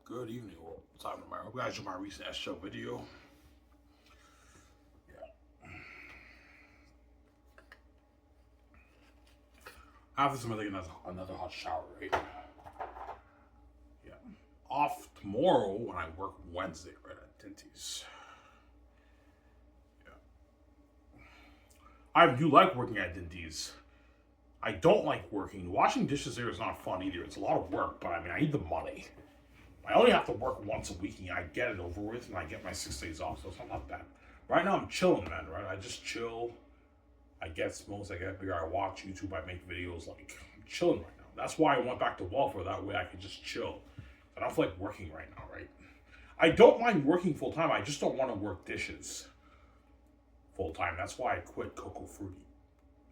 Good evening, or time tomorrow. Hope you guys enjoyed my recent show video. Yeah. After some, I think another hot shower, right? Yeah. Off tomorrow when I work Wednesday, right, at Denty's. Yeah. I do like working at Denty's. I don't like working. Washing dishes there is not fun either. It's a lot of work, but I mean, I need the money. I only have to work once a week, and I get it over with, and I get my 6 days off, so it's not bad. Right now, I'm chilling, man. Right, I just chill. I get smokes. I get bigger. I watch YouTube. I make videos. Like I'm chilling right now. That's why I went back to welfare. That way, I could just chill. I don't feel like working right now. Right. I don't mind working full time. I just don't want to work dishes full time. That's why I quit Cocoa Fruity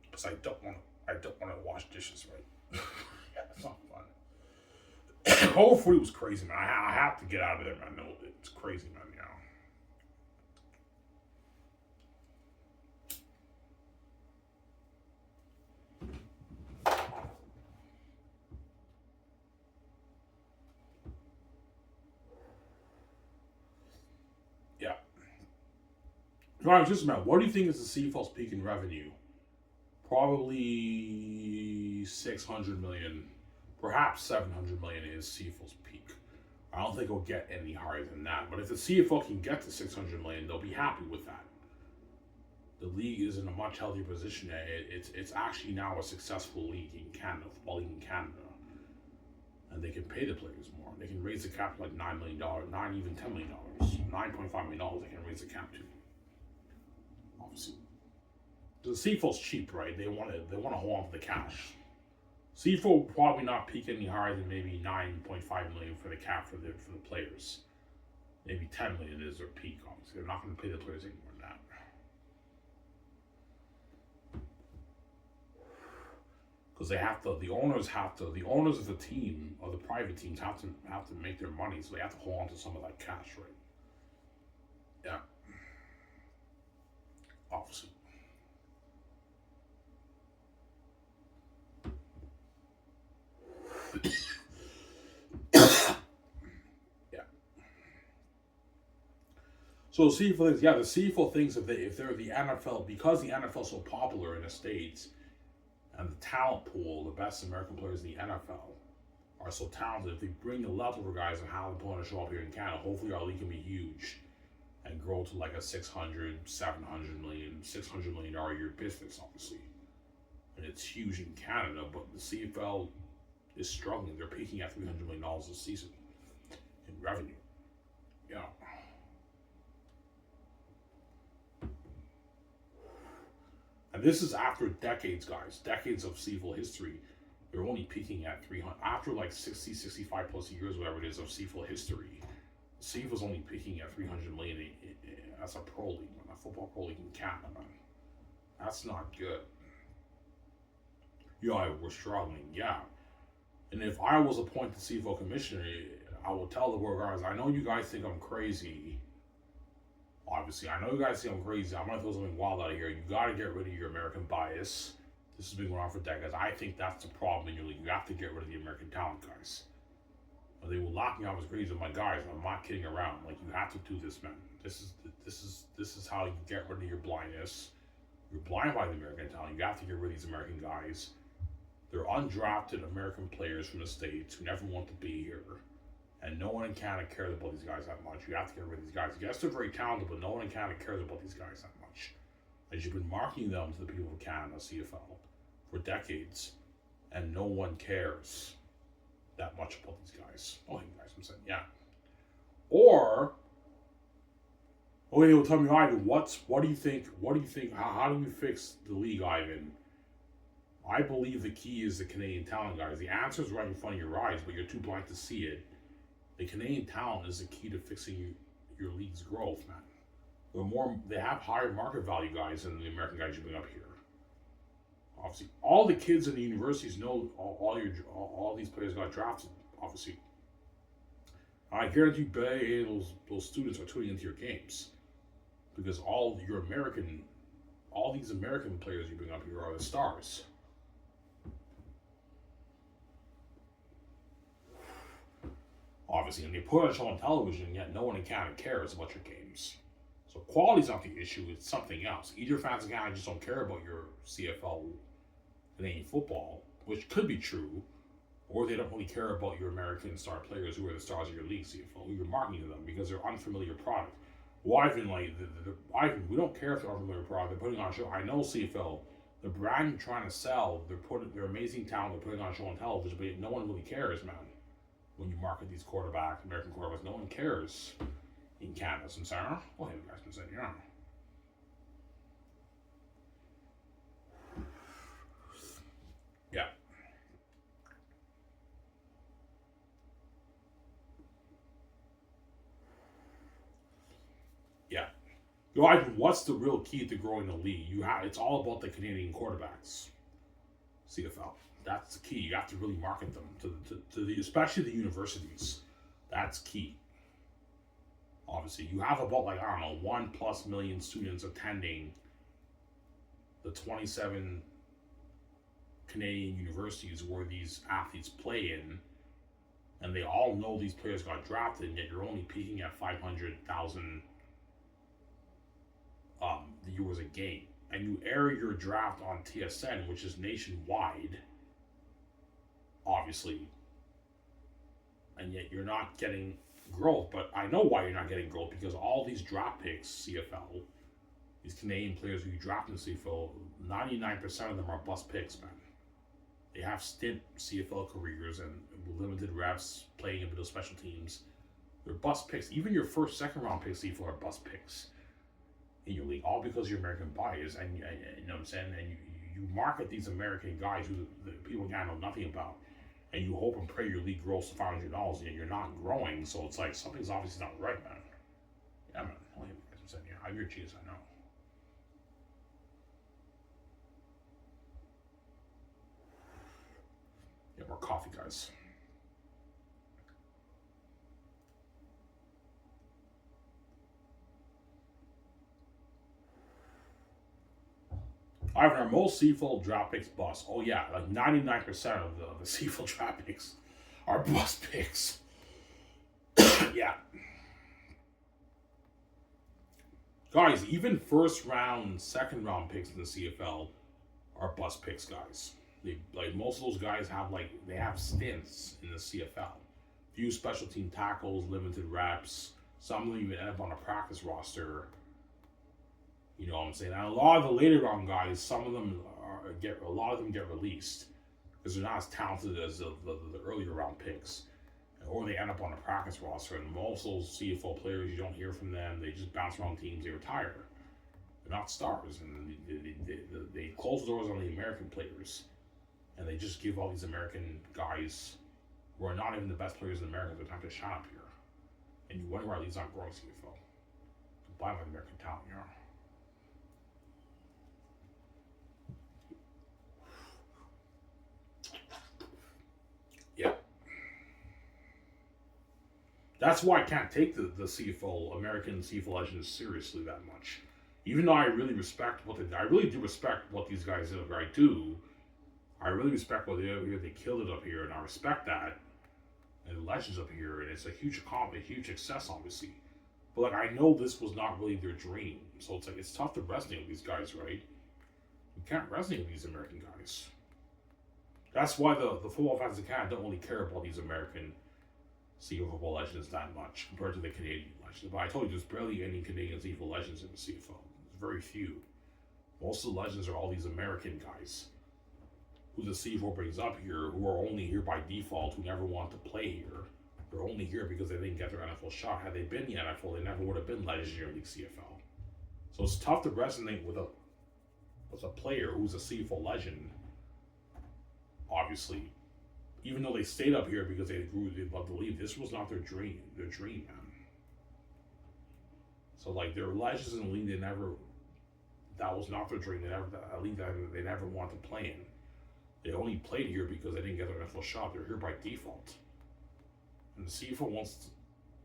because I don't want to. I don't want to wash dishes. Right. Yeah, it's not fun. Whole Fruit was crazy, man. I have to get out of there, man. No, it's crazy, man. You know. Yeah. Right, just man, what do you think is the CFL's peak in revenue? Probably 600 million, perhaps 700 million is CFL's peak. I don't think it'll get any higher than that. But if the CFL can get to 600 million, they'll be happy with that. The league is in a much healthier position. It's actually now a successful league in Canada, football league in Canada, and they can pay the players more. They can raise the cap to like $9 million, even $10 million, $9.5 million. They can raise the cap to. Obviously, the CFL's cheap, right? They want to hold on to the cash. CFL will probably not peak any higher than maybe 9.5 million for the cap for the players. Maybe 10 million is their peak. Obviously, they're not going to pay the players any more than that. Because they have to. The owners of the team, or the private teams, have to make their money, so they have to hold on to some of that cash, right? Yeah. Obviously. Yeah. So the CFL thinks, the CFL thinks if they're the NFL, because the NFL is so popular in the States, and the talent pool, the best American players in the NFL are so talented, if they bring the leftover guys and how they're going to show up here in Canada, hopefully our league can be huge and grow to like a 600, 700 million, $600 million a year business, obviously. And it's huge in Canada, but the CFL is struggling. They're peaking at $300 million a season in revenue. Yeah. And this is after decades, guys. Decades of CFL history. They're only peaking at 300. After like 60, 65 plus years, whatever it is, of CFL history, CFL's only peaking at 300 million as a pro league, man, a football pro league in Canada, man. That's not good. Yeah, we're struggling, yeah. And if I was appointed CFL commissioner, I would tell the board guys, I know you guys think I'm crazy. Obviously, I know you guys think I'm crazy. I'm gonna throw something wild out of here. You gotta get rid of your American bias. This has been going on for decades. I think that's the problem in your league. You have to get rid of the American talent, guys. They will lock me up as crazy with my guys. I'm not kidding around. Like, you have to do this, man. This is how you get rid of your blindness. You're blind by the American talent. You have to get rid of these American guys. They're undrafted American players from the States who never want to be here. And no one in Canada cares about these guys that much. You have to get rid of these guys. Yes, they're very talented, but no one in Canada cares about these guys that much. As you've been marketing them to the people of Canada, CFL, for decades, and no one cares that much about these guys. Oh, you guys, I'm saying, yeah. Or, okay, well, tell me, Ivan, what do you think? How do we fix the league, Ivan? I believe the key is the Canadian talent, guys. The answer is right in front of your eyes, but you're too blind to see it. The Canadian talent is the key to fixing your league's growth, man. They have higher market value guys than the American guys you bring up here. Obviously, all the kids in the universities know all these players got drafted. Obviously, I guarantee those students are tuning into your games because all these American players you bring up here are the stars. obviously, and they put it on television, yet no one in Canada cares about your games. So quality's not the issue, it's something else. Either fans in Canada just don't care about your CFL Canadian football, which could be true, or they don't really care about your American star players who are the stars of your league CFL, who you're marketing to them because they're unfamiliar product. Well, Ivan, like, Ivan, we don't care if they're unfamiliar product. They're putting on a show. I know CFL, the brand you're trying to sell, they're amazing talent. They're putting on a show on television, but no one really cares, man. When you market these quarterbacks, American quarterbacks, no one cares in Canada. So I'm saying, go ahead, guys, I'm saying, yeah. Yeah. Yeah. You know, Ivan, what's the real key to growing the league? It's all about the Canadian quarterbacks. CFL. That's the key. You have to really market them to the especially the universities. That's key. Obviously, you have about like I don't know 1+ million students attending the 27 Canadian universities where these athletes play in, and they all know these players got drafted, and yet you're only peaking at 500,000 viewers a game, and you air your draft on TSN, which is nationwide, obviously, and yet you're not getting growth. But I know why you're not getting growth, because all these draft picks, CFL, these Canadian players who you draft in CFL, 99% of them are bust picks, man. They have stint CFL careers and limited reps playing a bit of special teams. They're bust picks. Even your first, second round picks, CFL, are bust picks in your league, all because you're American bias, and you know what I'm saying, and you market these American guys who the people in Canada know nothing about, and you hope and pray your league grows to $500, and you're not growing. So it's like something's obviously not right, man. Yeah, man. I'm saying, yeah, I hear cheese, I know. Yeah, more coffee, guys. Ivan, are most CFL draft picks bust? Oh yeah, like 99% of the CFL draft picks are bust picks. Yeah. Guys, even first round, second round picks in the CFL are bust picks, guys. Like most of those guys they have stints in the CFL. Few special team tackles, limited reps. Some of them even end up on a practice roster. You know what I'm saying? And a lot of the later round guys, a lot of them get released because they're not as talented as the earlier round picks, or they end up on a practice roster. And most of those CFL players, you don't hear from them. They just bounce around teams. They retire. They're not stars, and they close the doors on the American players, and they just give all these American guys who are not even the best players in America the time to shine up here. And you wonder why these aren't growing CFL. Combined with American talent, you know. Yeah. That's why I can't take the CFL, American CFL legends seriously that much. Even though I really respect I really do respect what these guys do. I do. I really respect what they do here. They killed it up here, and I respect that. And the legends up here, and it's a huge accomplishment, a huge success, obviously. But like, I know this was not really their dream, so it's like it's tough to resonate with these guys, right? You can't resonate with these American guys. That's why the football fans in Canada don't really care about these American CFL football legends that much compared to the Canadian legends. But I told you, there's barely any Canadian CFL legends in the CFL. There's very few. Most of the legends are all these American guys who the CFL brings up here, who are only here by default, who never want to play here. They're only here because they didn't get their NFL shot. Had they been in the NFL, they never would have been legendary league CFL. So it's tough to resonate with a player who's a CFL legend, obviously. Even though they stayed up here because they loved to leave, this was not their dream, man. So like their legends in the league, that was not their dream. A league that they never wanted to play in. They only played here because they didn't get their NFL shot. They're here by default. And the CFL wants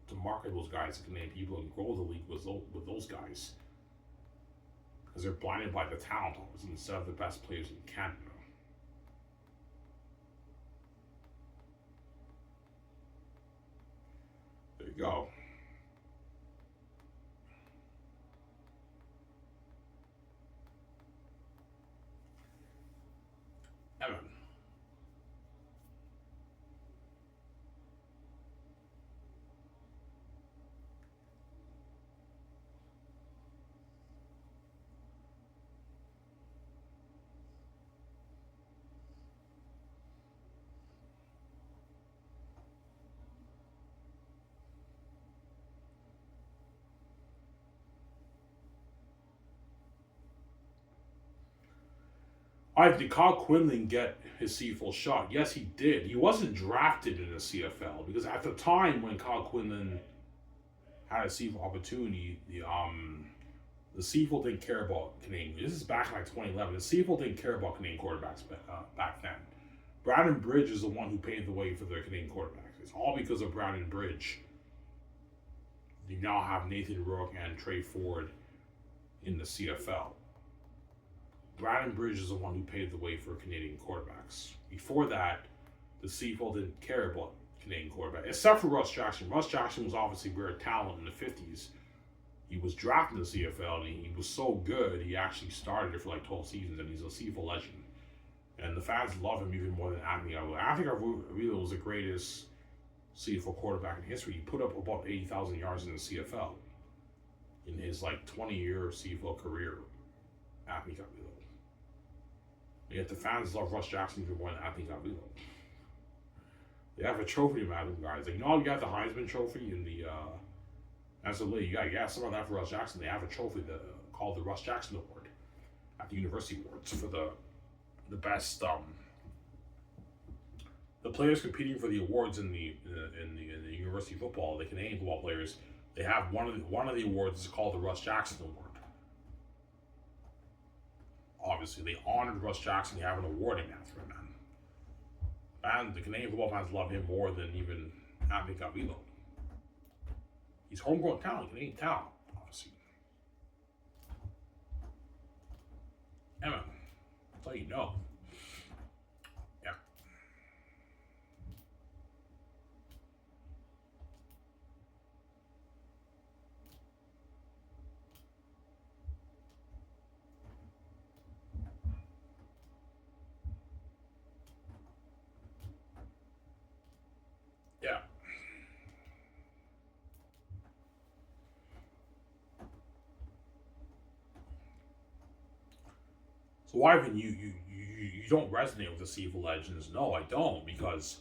to market those guys and name people and grow the league with those guys. Because they're blinded by the talent, obviously, instead of the best players in Canada. you go. Evan. All right, did Kyle Quinlan get his CFL shot? Yes, he did. He wasn't drafted in the CFL because at the time when Kyle Quinlan had a CFL opportunity, the CFL didn't care about Canadian. This is back in like 2011. The CFL didn't care about Canadian quarterbacks back then. Brandon Bridge is the one who paved the way for their Canadian quarterbacks. It's all because of Brandon Bridge. You now have Nathan Rourke and Trey Ford in the CFL. Brandon Bridge is the one who paved the way for Canadian quarterbacks. Before that, the CFL didn't care about Canadian quarterbacks, except for Russ Jackson. Russ Jackson was obviously rare talent in the 50s. He was drafted in the CFL, and he was so good, he actually started it for like 12 seasons, and he's a CFL legend. And the fans love him even more than Anthony Avila. Anthony Avila was the greatest CFL quarterback in history. He put up about 80,000 yards in the CFL in his like 20-year CFL career. Anthony Avila. Yet the fans love Russ Jackson even more than Anthony Avila. They have a trophy about them guys. Like, you know, you got the Heisman Trophy in the NCAA. You got some of that for Russ Jackson. They have a trophy called the Russ Jackson Award at the University Awards for the best the players competing for the awards in the university football, the Canadian football players. They have one of the awards is called the Russ Jackson Award. Obviously, they honored Russ Jackson. They have an award named after him, man. And the Canadian football fans love him more than even Anthony Avila. He's homegrown talent, Canadian talent, obviously. Emma, that's all you know. Yeah. Yeah. So why even you don't resonate with the CFL legends? No, I don't, because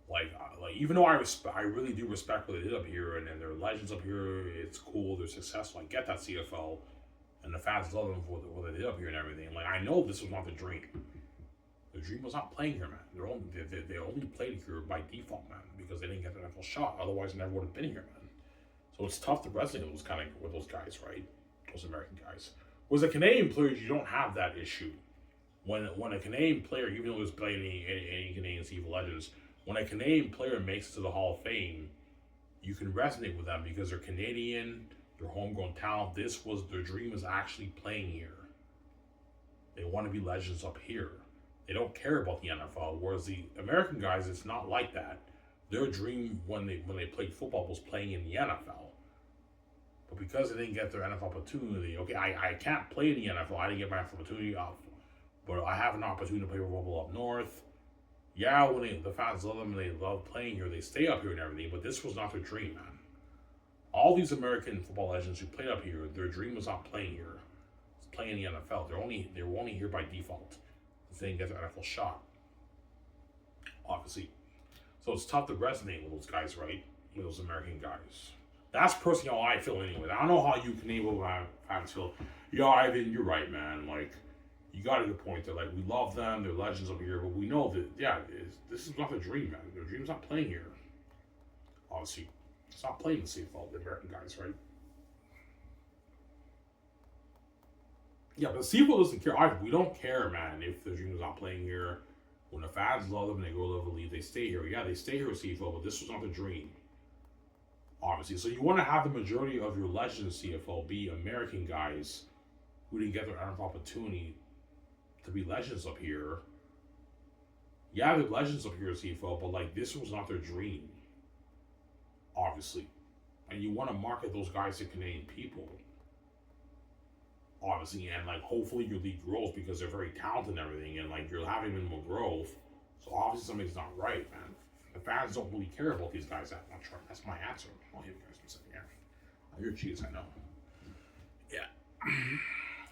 like even though I really do respect what they did up here, and they're legends up here. It's cool, they're successful. I get that CFL, and the fans love them for what they did up here and everything. Like, I know this was not the dream. The dream was not playing here, man. They only played here by default, man, because they didn't get the NFL shot. Otherwise, they never would have been here, man. So it's tough to resonate with those guys, right? Those American guys. Whereas the Canadian players, you don't have that issue. When a Canadian player, even though there's playing any Canadian CFL legends, when a Canadian player makes it to the Hall of Fame, you can resonate with them because they're Canadian, they're homegrown talent. Their dream is actually playing here. They want to be legends up here. They don't care about the NFL. Whereas the American guys, it's not like that. Their dream when they played football was playing in the NFL. But because they didn't get their NFL opportunity, okay, I can't play in the NFL. I didn't get my NFL opportunity off, but I have an opportunity to play for football up north. Yeah, when the fans love them and they love playing here, they stay up here and everything. But this was not their dream, man. All these American football legends who played up here, their dream was not playing here. It's playing in the NFL. They were only here by default. They didn't get their NFL shot, obviously. So it's tough to resonate with those guys, right? With those American guys. That's personally how I feel anyway. I don't know how you Canadian fans feel. Yeah, Ivan, you're right, man. Like, you got a good point there. Like, we love them. They're legends up here. But we know that, yeah, this is not the dream, man. Their dream's not playing here. Obviously, it's not playing the CFL, the American guys, right? Yeah, but CFL doesn't care. We don't care, man, if the dream is not playing here. When the fans love them and they go to the league, they stay here. Yeah, they stay here with CFL, but this was not the dream. Obviously. So you want to have the majority of your legends CFL be American guys who didn't get their NFL opportunity to be legends up here. Yeah, they're legends up here at CFL, but like, this was not their dream. obviously. And you want to market those guys to Canadian people, obviously, and like hopefully your league grows because they're very talented and everything, and like you're having minimal growth. So obviously something's not right, man. The fans don't really care about these guys that much, right? That's my answer. I'll hit you guys in a second. Yeah. You're cheese, I know. Yeah.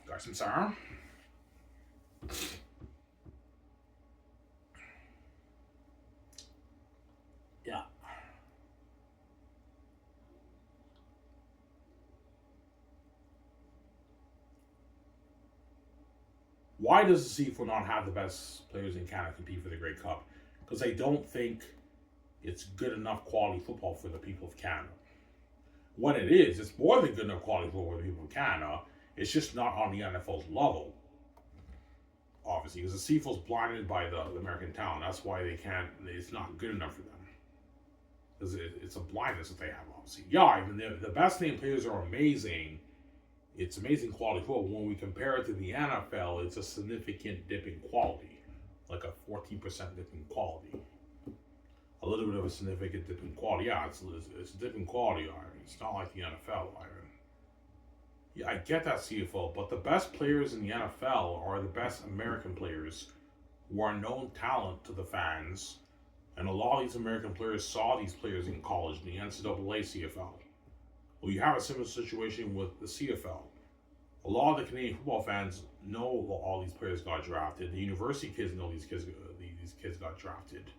Got some sour? Yeah. Why does the CFL not have the best players in Canada compete for the Grey Cup? Because they don't think it's good enough quality football for the people of Canada. When it is, it's more than good enough quality football for the people of Canada. It's just not on the NFL's level, obviously, because the CFL's blinded by the American talent. That's why they can't. It's not good enough for them. Because it's a blindness that they have, obviously. Yeah, even the best name players are amazing. It's amazing quality football. When we compare it to the NFL, it's a significant dip in quality, like a 14% dip in quality. A little bit of a significant dip in quality. Yeah, it's a dip in quality, Iron. It's not like the NFL, Iron. Yeah, I get that, CFL, but the best players in the NFL are the best American players who are known talent to the fans. And a lot of these American players saw these players in college, in the NCAA CFL. Well, you have a similar situation with the CFL. A lot of the Canadian football fans know all these players got drafted. The university kids know these kids got drafted.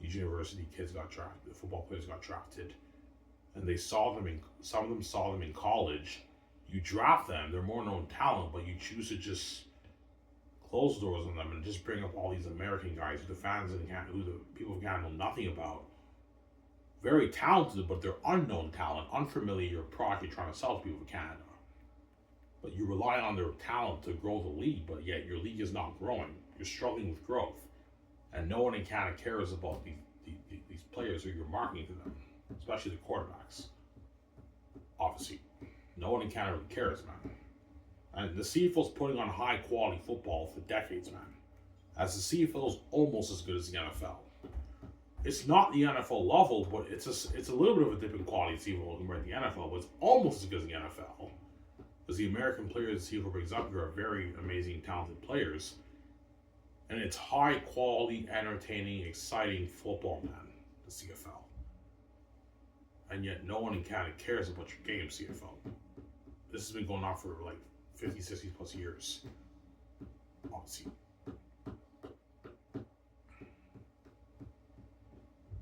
These university kids got drafted. The football players got drafted, and they saw them some of them saw them in college. You draft them; they're more known talent, but you choose to just close doors on them and just bring up all these American guys who the fans in Canada, who the people of Canada know nothing about. Very talented, but they're unknown talent, unfamiliar product you're trying to sell to people of Canada. But you rely on their talent to grow the league, but yet your league is not growing. You're struggling with growth. And no one in Canada cares about these players who you're marketing to them, especially the quarterbacks. Obviously, no one in Canada really cares, man. And the CFL's putting on high quality football for decades, man. As the CFL is almost as good as the NFL. It's not the NFL level, but it's a little bit of a dip in quality CFL compared to the NFL, but it's almost as good as the NFL. Because the American players the CFL brings up here are very amazing, talented players. And it's high quality, entertaining, exciting football, man, the CFL. And yet no one in Canada cares about your game, CFL. This has been going on for like 50, 60 plus years. Obviously.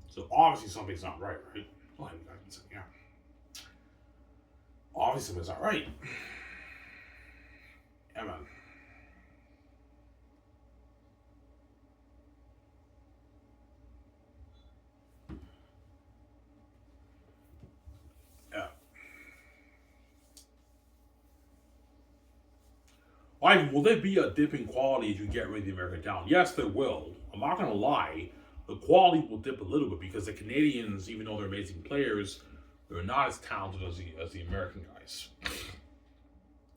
So obviously something's not right? Go ahead, guys. Yeah. Obviously something's not right. Yeah, man. Yeah. Will there be a dip in quality as you get rid of the American talent? Yes, there will. I'm not going to lie. The quality will dip a little bit because the Canadians, even though they're amazing players, they're not as talented as the American guys.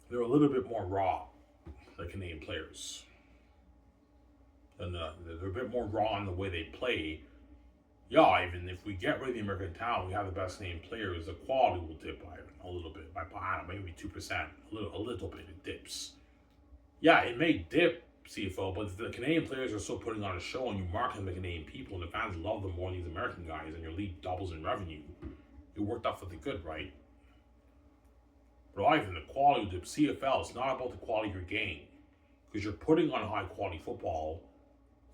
They're a little bit more raw, the Canadian players. And they're a bit more raw in the way they play. Yeah, even if we get rid of the American talent, we have the best named players, the quality will dip by a little bit, by maybe 2%, a little bit, it dips. Yeah, it may dip, CFO, but the Canadian players are still putting on a show and you market the Canadian people and the fans love them more than these American guys and your league doubles in revenue. It worked out for the good, right? But even the quality of the CFL, it's not about the quality of your game because you're putting on high quality football.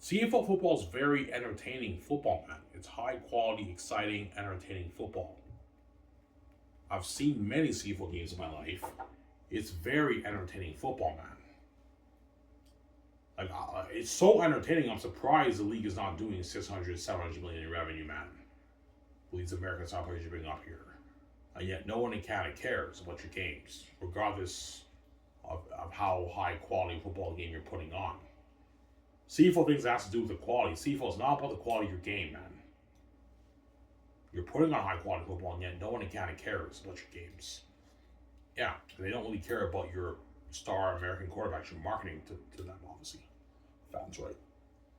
CFL football is very entertaining football, man. It's high quality, exciting, entertaining football. I've seen many CFL games in my life. It's very entertaining football, man. Like, it's so entertaining, I'm surprised the league is not doing 600, 700 million in revenue, man. With these American soccer players you bring up here. And yet no one in Canada cares about your games, regardless of how high quality football game you're putting on. CFL things has to do with the quality. CFL is not about the quality of your game, man. You're putting on high quality football, and yet no one in Canada cares about your games. Yeah, they don't really care about your star American quarterbacks you're marketing to them, obviously. Fans, right?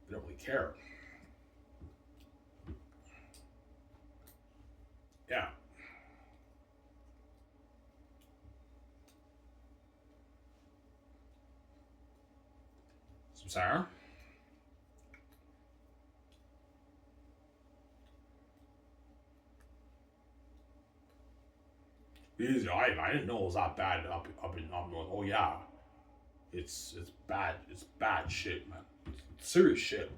They don't really care. Yeah. So, Sarah? Easy. I didn't know it was that bad up in up north. Oh yeah, it's bad. It's bad shit, man. It's serious shit.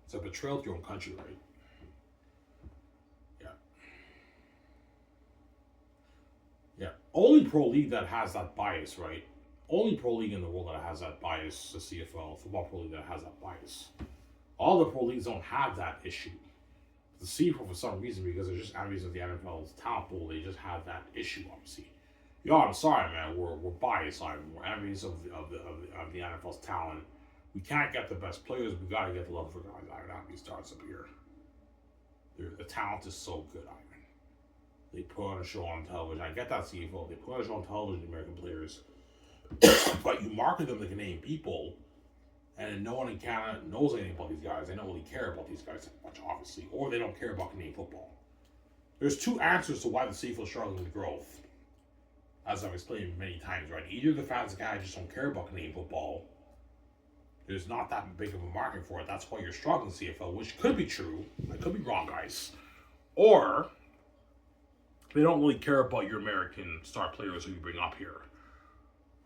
It's a betrayal to your own country, right? Yeah, yeah. Only pro league that has that bias, right? Only pro league in the world that has that bias, the CFL, football pro league that has that bias. All the pro leagues don't have that issue. The CFL, for some reason, because they're just enemies of the NFL's talent pool, they just have that issue, obviously. Yo, I'm sorry, man. We're biased. We're enemies of the NFL's talent. We can't get the best players. We gotta get the love for guys. Iron Hockey starts up here. The talent is so good, Iron. They put on a show on television. I get that CFL. They put on a show on television, the American players. But you market them to Canadian people, and no one in Canada knows anything about these guys. They don't really care about these guys that much, obviously. Or they don't care about Canadian football. There's two answers to why the CFL is struggling with growth. As I've explained many times, right? Either the fans of Canada just don't care about Canadian football. There's not that big of a market for it. That's why you're struggling CFL, which could be true. I could be wrong, guys. Or they don't really care about your American star players who you bring up here,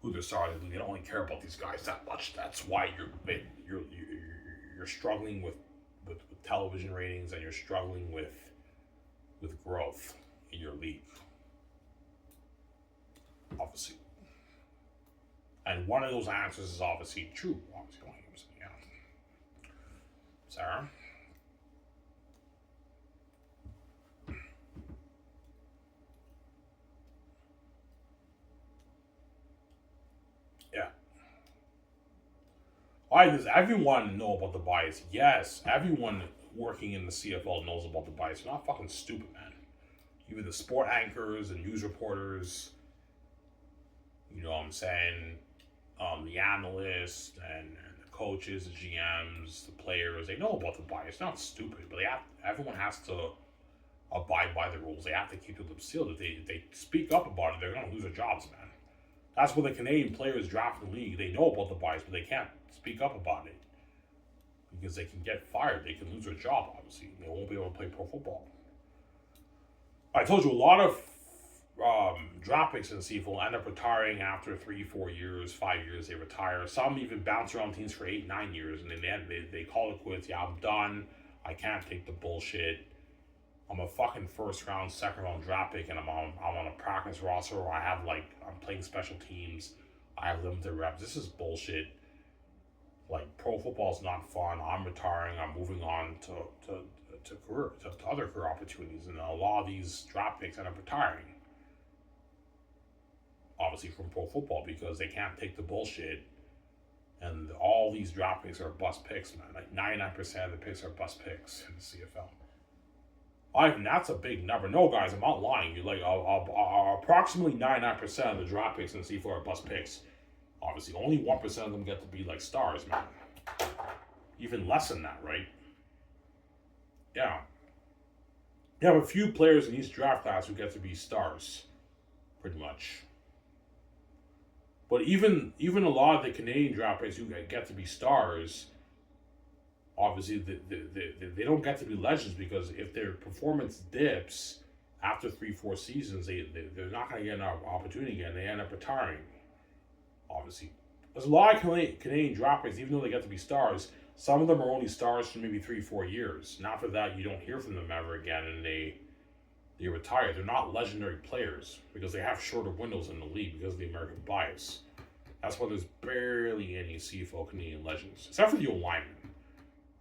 who they're starting. They don't really care about these guys that much. That's why you're struggling with television ratings, and you're struggling with growth in your league. Obviously. And one of those answers is obviously true. Obviously, yeah. Sarah? Yeah. Why does everyone know about the bias? Yes, everyone working in the CFL knows about the bias. You're not fucking stupid, man. Even the sport anchors and news reporters, you know what I'm saying? The analysts and the coaches, the GMs, the players, they know about the bias. They're not stupid, but everyone has to abide by the rules. They have to keep to them sealed. If they speak up about it, they're going to lose their jobs, man. That's where the Canadian players draft in the league. They know about the bias, but they can't speak up about it because they can get fired. They can lose their job, obviously. They won't be able to play pro football. I told you a lot of draft picks in the CFL end up retiring after 3, 4 years, 5 years. They retire. Some even bounce around teams for 8, 9 years, and in the end, they call it quits. Yeah, I'm done. I can't take the bullshit. I'm a fucking first round, second round draft pick, and I'm on a practice roster where I'm playing special teams. I have limited reps. This is bullshit. Like, pro football's not fun. I'm retiring. I'm moving on to other career opportunities, and a lot of these draft picks end up retiring. Obviously from pro football, because they can't take the bullshit, and all these draft picks are bust picks, man. Like 99% of the picks are bust picks in the CFL. Ivan, that's a big number. No, guys, I'm not lying. You're like approximately 99% of the draft picks in the CFL are bust picks. Obviously, only 1% of them get to be like stars, man. Even less than that, right? Yeah. You have a few players in each draft class who get to be stars, pretty much. But even a lot of the Canadian draft picks who get to be stars, obviously they don't get to be legends, because if their performance dips after 3, 4 seasons, they're not going to get an opportunity again. They end up retiring. Obviously, there's a lot of Canadian draft picks, even though they get to be stars. Some of them are only stars for maybe 3, 4 years, and after that, you don't hear from them ever again, and they retire. They're not legendary players because they have shorter windows in the league because of the American bias. That's why there's barely any CFL Canadian legends, except for the O-linemen.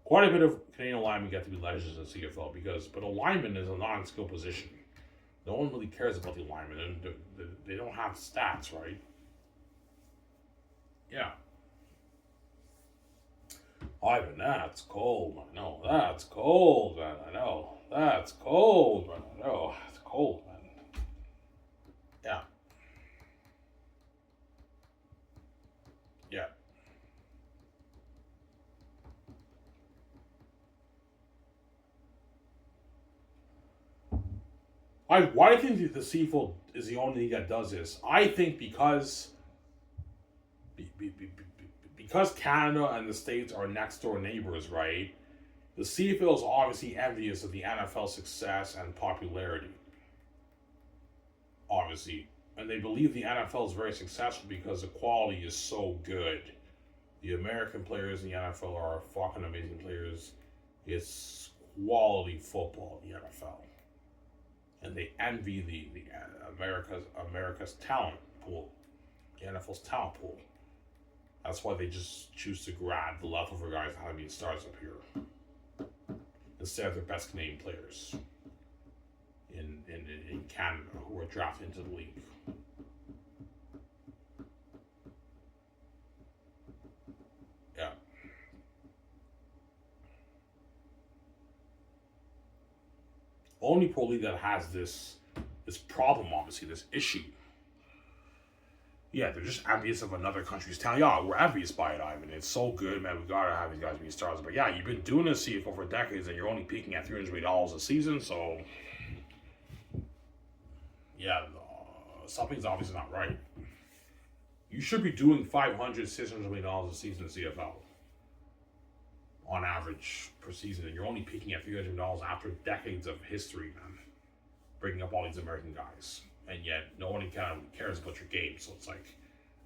Quite a bit of Canadian linemen get to be legends in CFL, but a lineman is a non-skill position. No one really cares about the lineman, and they don't have stats, right? Yeah. Ivan, that's cold, I know. That's cold, man, I know. That's cold, man, I know. It's cold, man. Yeah. Yeah. Why do you think the CFL is the only league that does this? I think because Canada and the States are next door neighbors, right? The CFL is obviously envious of the NFL's success and popularity. Obviously. And they believe the NFL is very successful because the quality is so good. The American players in the NFL are fucking amazing players. It's quality football in the NFL. And they envy the America's talent pool, the NFL's talent pool. That's why they just choose to grab the leftover guys that have been stars up here instead of their best Canadian players in Canada who are drafted into the league. Yeah. Only pro league that has this problem, obviously, this issue. Yeah, they're just envious of another country's talent. Yeah, we're envious by it, Ivan. It's so good, man. We gotta have these guys be stars. But yeah, you've been doing this CFL for decades, and you're only peaking at $380 a season. So yeah, something's obviously not right. You should be doing $500, $600 million a season in CFL on average per season, and you're only peaking at $300 million after decades of history, man. Bringing up all these American guys. And yet, no one kind of cares about your game. So it's like,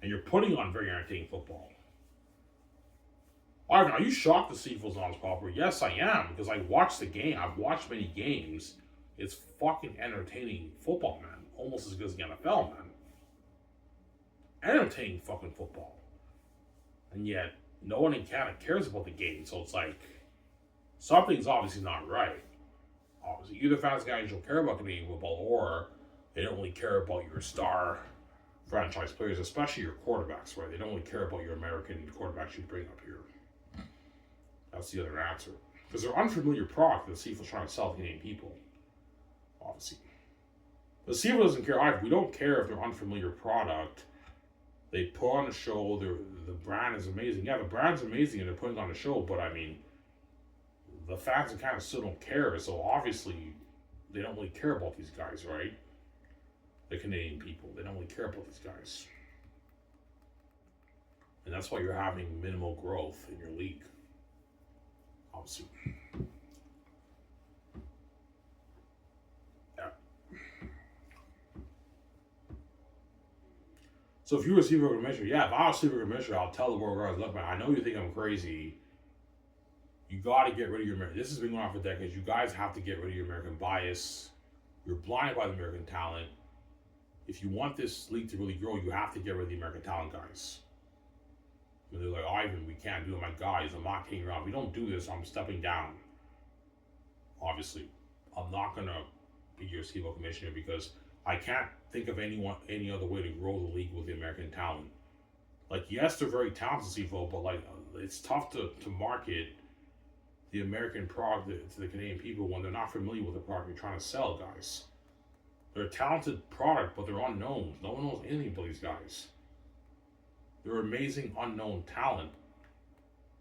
and you're putting on very entertaining football. Ivan, are you shocked the CFL's not as popular? Yes, I am, because I watched the game. I've watched many games. It's fucking entertaining football, man. Almost as good as the NFL, man. Entertaining fucking football. And yet, no one in Canada cares about the game. So it's like, something's obviously not right. Obviously, either fans guys don't care about Canadian football, or they don't really care about your star franchise players, especially your quarterbacks, right? They don't really care about your American quarterbacks you bring up here. That's the other answer. Because they're unfamiliar product that the CFL's trying to sell to Canadian people. Obviously. The CFL doesn't care either. We don't care if they're unfamiliar product. They put on a show. The brand is amazing. Yeah, the brand's amazing and they're putting on a show, but I mean, the fans in Canada still don't care. So obviously, they don't really care about these guys, right? The Canadian people. They don't really care about these guys. And that's why you're having minimal growth in your league. Obviously. Yeah. So if you were a CFL commissioner, yeah, if I was a CFL commissioner, I'll tell the world guys, look, man, I know you think I'm crazy. You got to get rid of your American. This has been going on for decades. You guys have to get rid of your American bias. You're blinded by the American talent. If you want this league to really grow, you have to get rid of the American talent guys. And they're like, Ivan, we can't do it. My guys, I'm not kidding around. If we don't do this, I'm stepping down. Obviously, I'm not going to be your CFL commissioner because I can't think of any other way to grow the league with the American talent. Like, yes, they're very talented CFL, but like, it's tough to market the American product to the Canadian people when they're not familiar with the product you're trying to sell, guys. They're a talented product, but they're unknown. No one knows anything about these guys. They're amazing unknown talent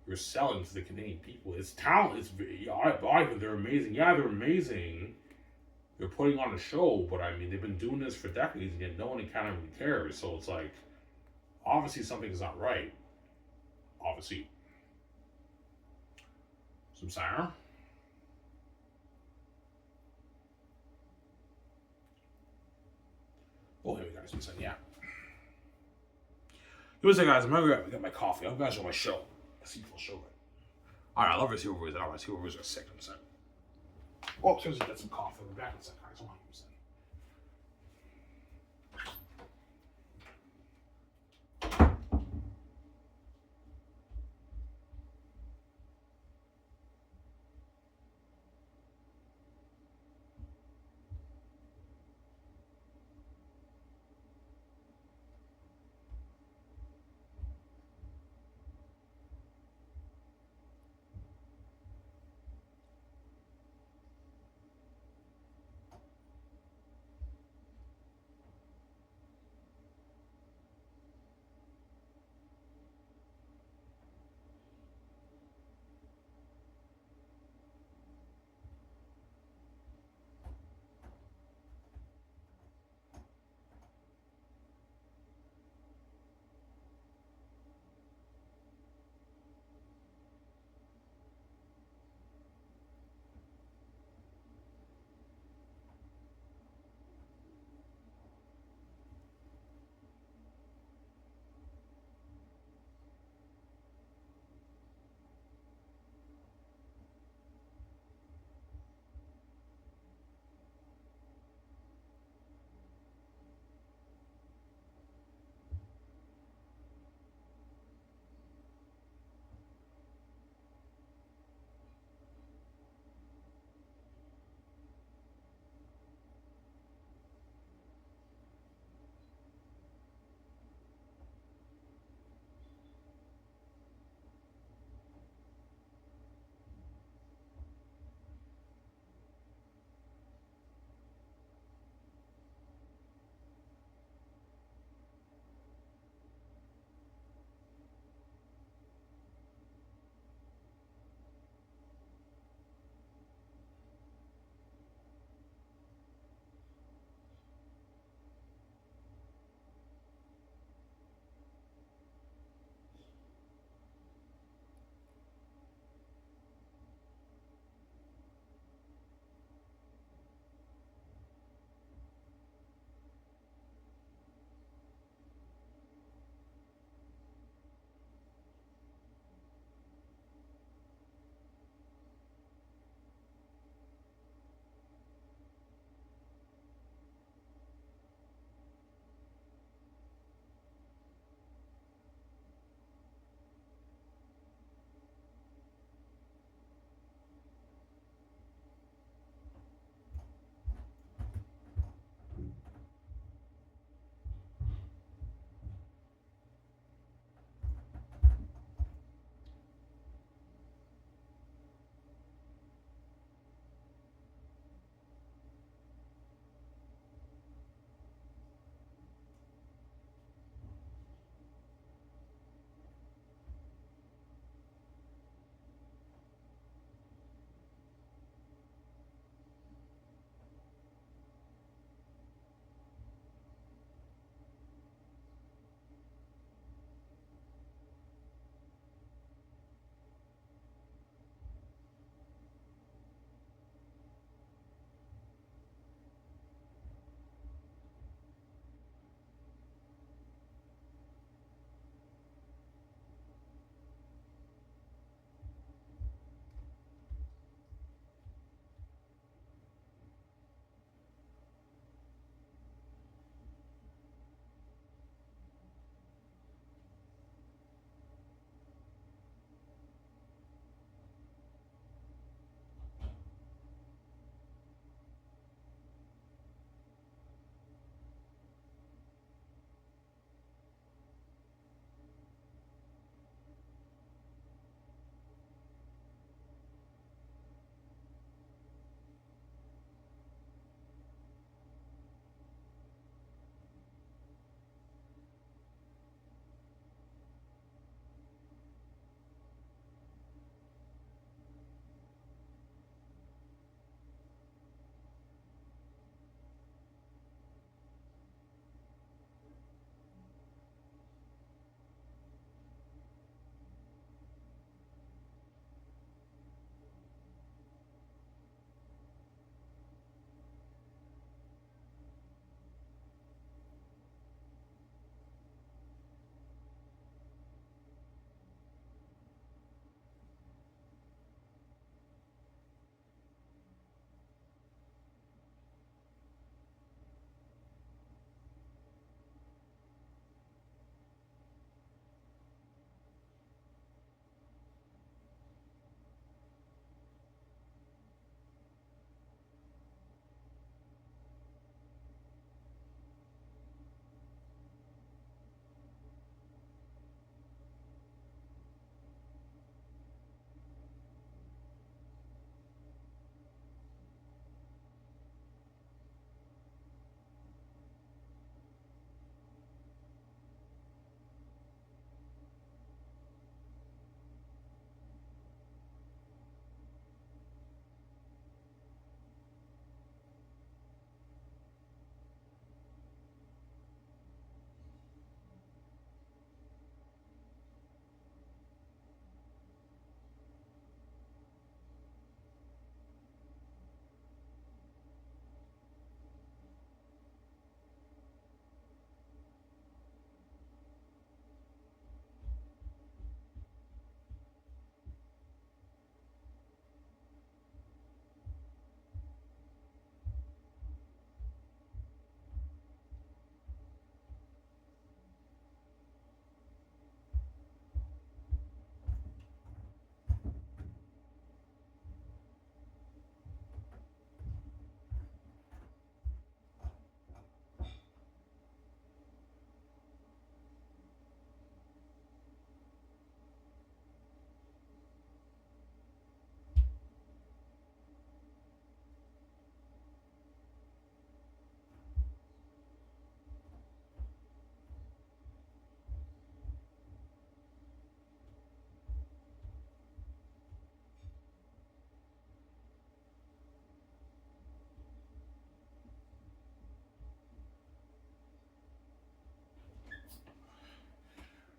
you're selling to the Canadian people. It's talent. They're amazing. Yeah, they're amazing. They're putting on a show, but I mean, they've been doing this for decades, and yet no one in Canada really cares. So it's like, obviously something is not right. Obviously. Some siren. Oh, here we go. Some saying, yeah. Here we go, guys. I'm gonna get my coffee. I'm gonna show my show. A CFL show. Alright, I love our CFL boys. Alright, CFL boys are sick. I'm saying. Oh, seriously, get some coffee. We're back in a second, guys. Hold on.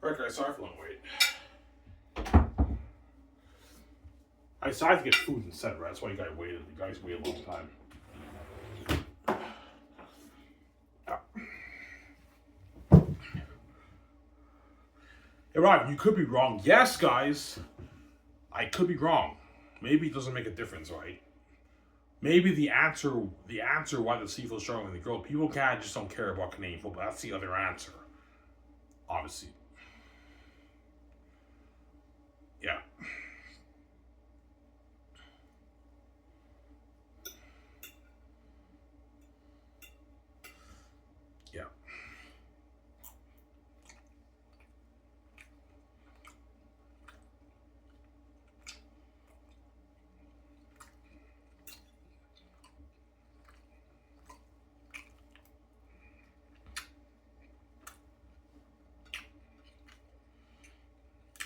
Alright guys, sorry for long wait. I decided to get food instead, right? That's why you guys waited. You guys waited a long time. Hey, Ryan, you could be wrong. Yes, guys, I could be wrong. Maybe it doesn't make a difference, right? Maybe the answer why the CFL is struggling to grow, people just don't care about Canadian football. That's the other answer. Obviously. Yeah. Yeah.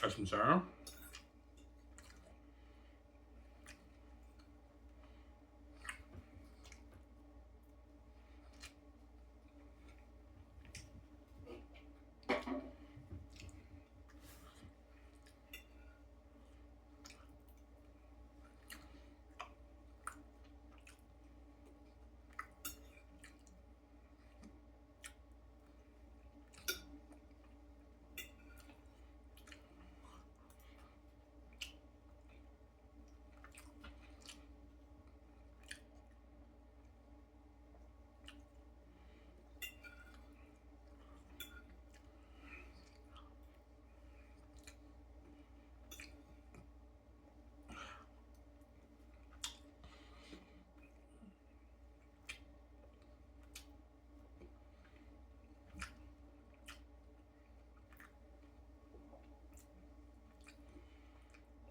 That's from Sarah.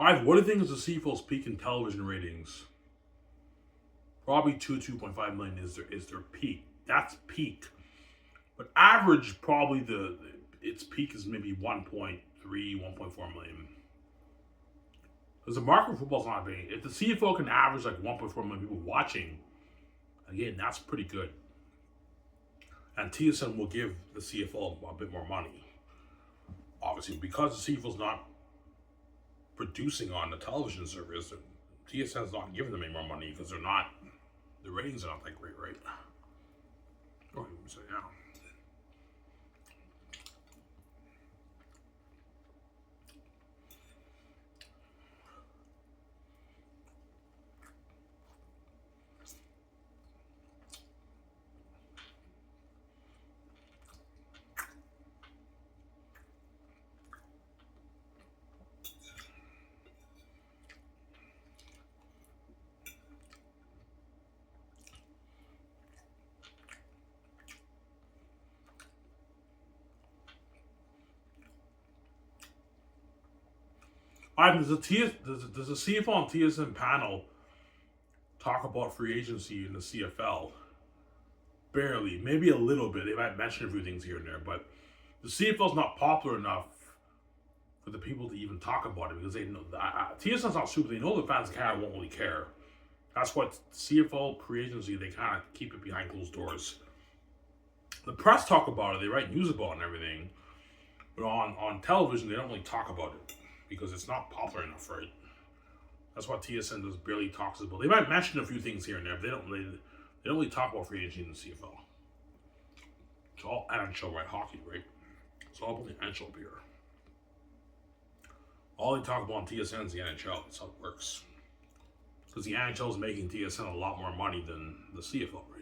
What do you think is the CFL's peak in television ratings? Probably 2.5 million is their peak. That's peak. But average, probably its peak is maybe 1.3, 1.4 million. Because the market for football is not big. If the CFL can average like 1.4 million people watching, again, that's pretty good. And TSN will give the CFL a bit more money. Obviously, because the CFL is not producing on the television service, TSN's not giving them any more money because the ratings are not that great, right? Oh, so yeah. Does the CFL and TSN panel talk about free agency in the CFL? Barely, maybe a little bit. They might mention a few things here and there, but the CFL is not popular enough for the people to even talk about it because they know TSN's not super. They know the fans kind of won't really care. That's what CFL free agency, they kind of keep it behind closed doors. The press talk about it. They write news about it and everything, but on television they don't really talk about it because it's not popular enough, right? That's what TSN does barely talks about. They might mention a few things here and there, but they don't really talk about free agency in the CFL. It's all NHL, right? Hockey, right? It's all about the NHL up here. All they talk about on TSN is the NHL. That's how it works. Because the NHL is making TSN a lot more money than the CFL, right?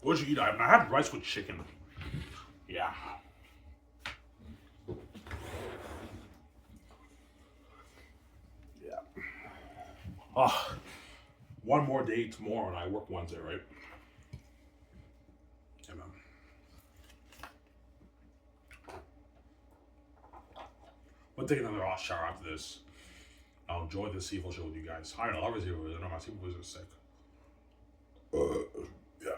What'd you eat? I had rice with chicken. Yeah. Yeah. Oh, one more day tomorrow, and I work Wednesday, right? Yeah, man. We'll take another hot shower after this. I'll enjoy the CFL show with you guys. I don't know, obviously, I know my CFL are sick. Yeah. Yeah.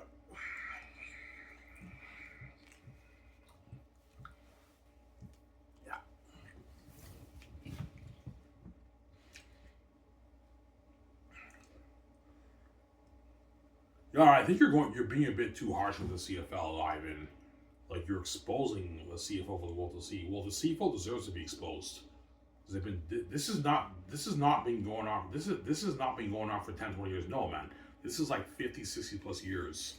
Yeah, I think you're being a bit too harsh with the CFL, Ivan. Like you're exposing the CFL for the world to see. Well, the CFL deserves to be exposed. They've been this has not been going on. This has not been going on for 10, 20 years. No, man. This is like 50, 60 plus years.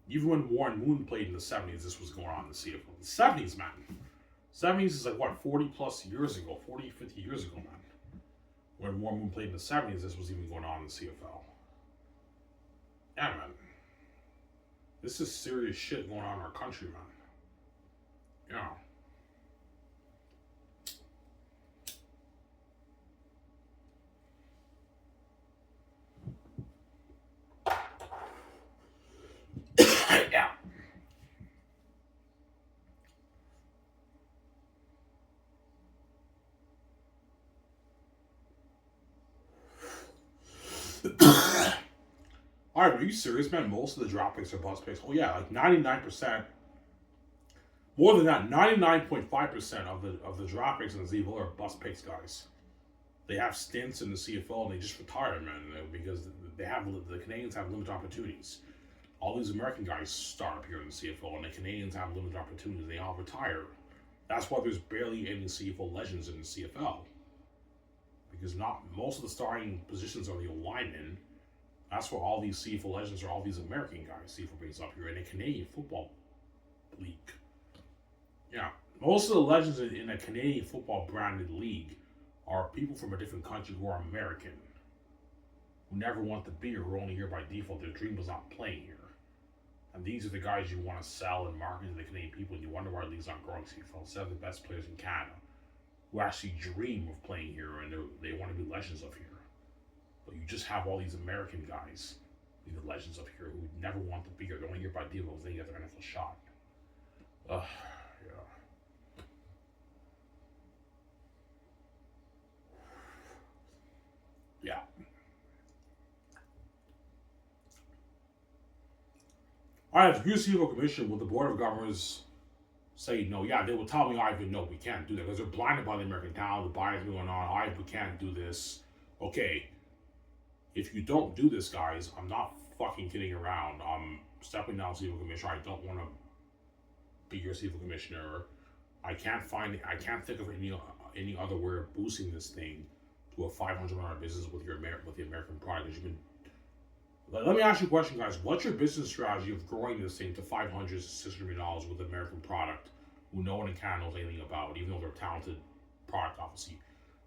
Even when Warren Moon played in the 70s, this was going on in the CFL. The 70s, man. 70s is like what, 40 plus years ago, 40, 50 years ago, man. When Warren Moon played in the 70s, this was even going on in the CFL. Yeah, man. This is serious shit going on in our country, man. Yeah. Yeah. Alright, are you serious, man? Most of the drop picks are bust picks. Oh yeah, like 99%. More than that, 99.5% of the drop picks in the CFL are bust picks, guys. They have stints in the CFL and they just retire, man, because the Canadians have limited opportunities. All these American guys start up here in the CFL, and the Canadians have limited opportunities. They all retire. That's why there's barely any CFL legends in the CFL, because not most of the starting positions are the linemen. That's where all these CFL legends are. All these American guys, CFL brings up here in the Canadian Football League. Yeah, most of the legends in a Canadian football branded league are people from a different country who are American, who never want to be here, who are only here by default. Their dream was not playing here. And these are the guys you want to sell and market to the Canadian people, and you wonder why leagues aren't growing. CFL, instead of the best players in Canada who actually dream of playing here and they want to be legends of here. But you just have all these American guys, these legends of here, who never want to be here. They're only here by default because they get their NFL shot. Yeah. Yeah. All right, if you're CFL commission, will the board of governors say no? Yeah, they will tell me, Ivan, no, we can't do that because they're blinded by the American talent, the bias going on. Ivan, we can't do this. Okay, if you don't do this, guys, I'm not fucking kidding around. I'm stepping down CFL commissioner. I don't want to be your CFL commissioner. I can't think of any other way of boosting this thing to a $500 business with the American product. Let me ask you a question, guys. What's your business strategy of growing this thing to $500 to $600 million with American product, who no one in Canada knows anything about, even though they're talented product, obviously?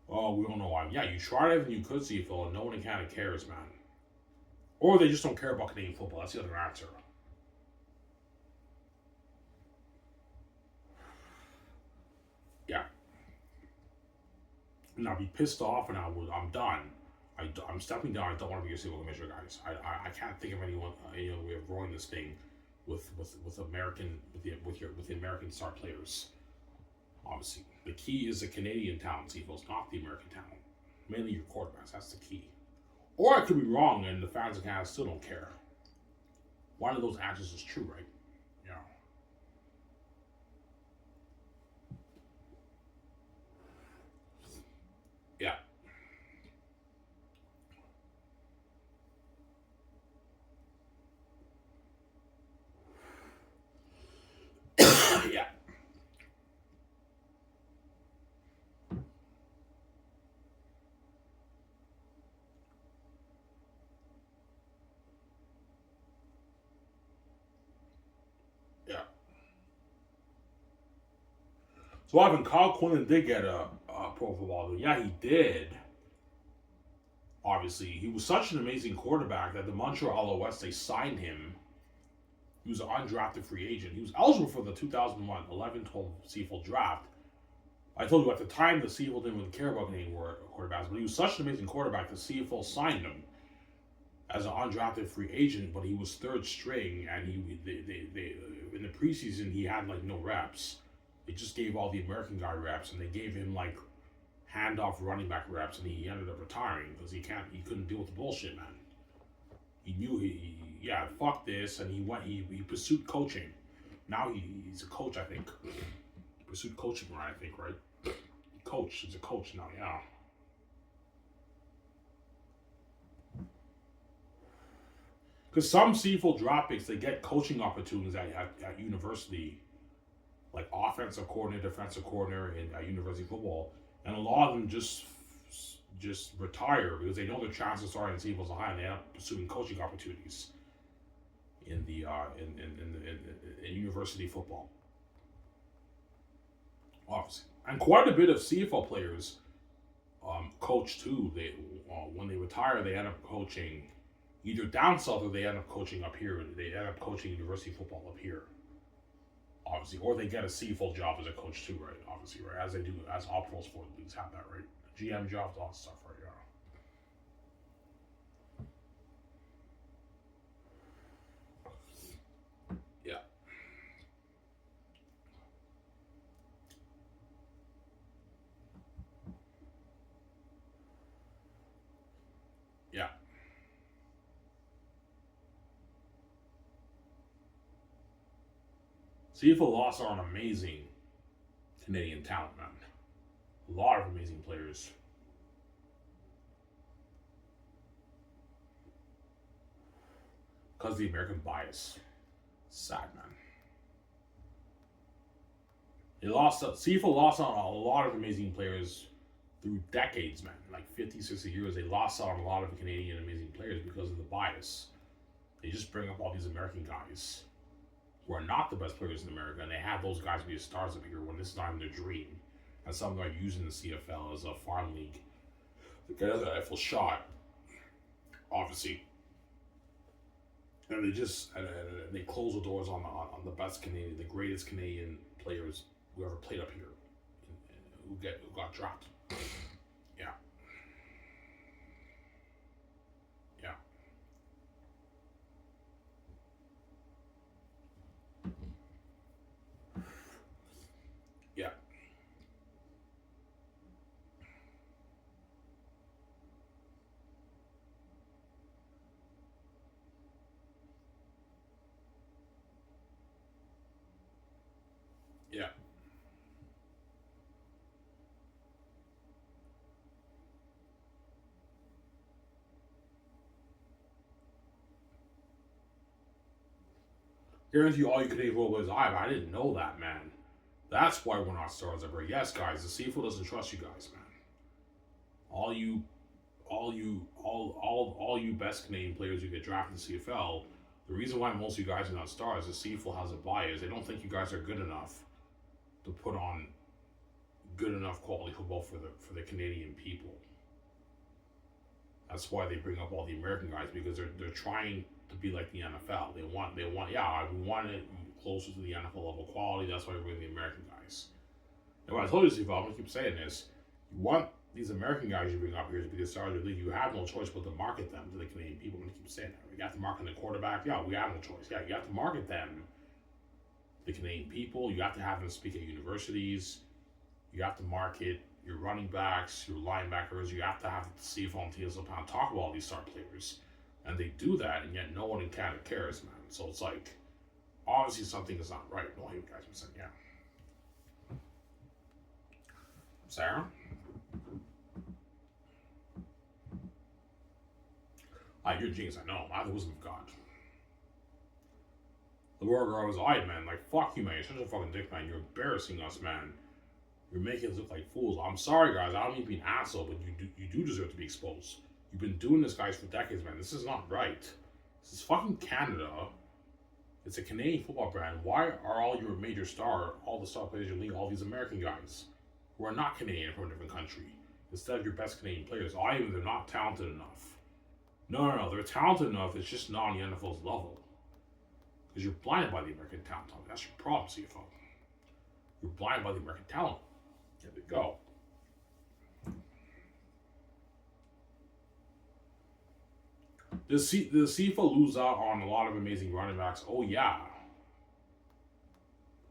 Oh, we don't know why. Yeah, you tried everything you could, CFL, and no one in Canada cares, man. Or they just don't care about Canadian football. That's the other answer. Yeah. And I'll be pissed off, and I'm done. I'm stepping down. I don't want to be a CFL commissioner, guys. I can't think of any way of growing this thing with American with the American star players. Obviously, the key is the Canadian talent, CFLs, not the American talent. Mainly your quarterbacks. That's the key. Or I could be wrong, and the fans of Canada still don't care. One of those answers is true, right? Yeah. Yeah. Yeah. Yeah. So Ivan, Kyle Quinlan did get a Pro Football. Yeah, he did. Obviously, he was such an amazing quarterback that the Montreal Alouettes, they signed him. He was an undrafted free agent. He was eligible for the 2001 11-12 CFL draft. I told you at the time the CFL didn't really care about Canadian quarterbacks, but he was such an amazing quarterback. The CFL signed him as an undrafted free agent, but he was third string, and they in the preseason he had like no reps. They just gave all the American guy reps, and they gave him like handoff running back reps, and he ended up retiring because he couldn't deal with the bullshit, man. He knew yeah, fuck this, and he pursued coaching. Now he's a coach, I think. He pursued coaching, right? I think, right? He's a coach now, yeah. Because some CFL draft picks, they get coaching opportunities at university, like offensive coordinator, defensive coordinator at university football, and a lot of them just retire because they know their chances are in CFLs are high, and they end up pursuing coaching opportunities in the in university football, obviously. And quite a bit of CFL players coach too. They when they retire, they end up coaching either down south or they end up coaching up here. They end up coaching university football up here, obviously, or they get a CFL job as a coach too, right? Obviously, right, as they do as all pro sport leagues have that, right? GM jobs, all that stuff, right? Yeah. Yeah. Yeah. CFL lost are an amazing Canadian talent, man. A lot of amazing players. Because of the American bias. Sad, man. CFL lost on a lot of amazing players through decades, man. Like 50, 60 years, they lost out on a lot of Canadian amazing players because of the bias. They just bring up all these American guys who are not the best players in America, and they have those guys be the stars up here when this is not even their dream. And some of them are using the CFL as a farm league to get another NFL shot, obviously. And they close the doors on the best Canadian, the greatest Canadian players who ever played up here, who got dropped. Yeah, yeah, yeah, yeah. Guarantee you all you Canadian football players I didn't know that, man. That's why we're not stars ever. Yes, guys, the CFL doesn't trust you guys, man. All you all you best Canadian players who get drafted in the CFL, the reason why most of you guys are not stars is CFL has a bias. They don't think you guys are good enough to put on good enough quality football for the Canadian people. That's why they bring up all the American guys because they're trying to be like the NFL. They want yeah, we want it closer to the NFL level quality. That's why we bring the American guys. And what I told you, Steve, I'm gonna keep saying this. You want these American guys you bring up here to be the stars of the league. You have no choice but to market them to the Canadian people. I'm gonna keep saying that. You have to market the quarterback. Yeah, we have no choice. Yeah, you have to market them to the Canadian people. You have to have them speak at universities. You have to market your running backs, your linebackers. You have to have the CFL and TSL pound talk about all these star players. And they do that, and yet no one in Canada cares, man. So it's like, obviously something is not right. No, you guys are saying, yeah. Sarah? You're a genius, I know. I'm the wisdom of God. The world girl was eyed, man. Like, fuck you, man. You're such a fucking dick, man. You're embarrassing us, man. You're making us look like fools. I'm sorry, guys. I don't mean to be an asshole, but you do deserve to be exposed. You've been doing this, guys, for decades, man. This is not right. This is fucking Canada. It's a Canadian football brand. Why are all your major all the star players in your league, all these American guys who are not Canadian from a different country, instead of your best Canadian players? Either they're not talented enough. No. They're talented enough. It's just not on the NFL's level. because you're blinded by the American talent. That's your problem, CFO. You're blinded by the American talent. There we go. The CFL lose out on a lot of amazing running backs? Oh yeah,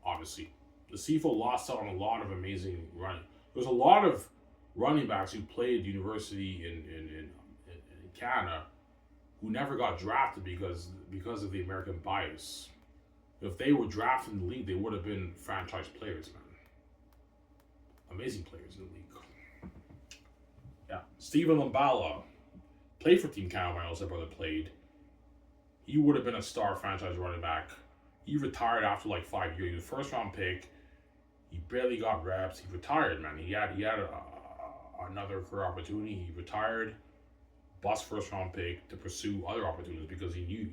obviously, the CFL lost out on a lot of amazing running. There's a lot of running backs who played university in Canada who never got drafted because of the American bias. If they were drafted in the league, they would have been franchise players, man. Amazing players in the league. Yeah, Steven Lambala played for Team Canada. My older brother played. He would have been a star franchise running back. He retired after like 5 years. He was a first round pick. He barely got reps. He retired, man. He had another career opportunity. He retired, bust first round pick to pursue other opportunities because he knew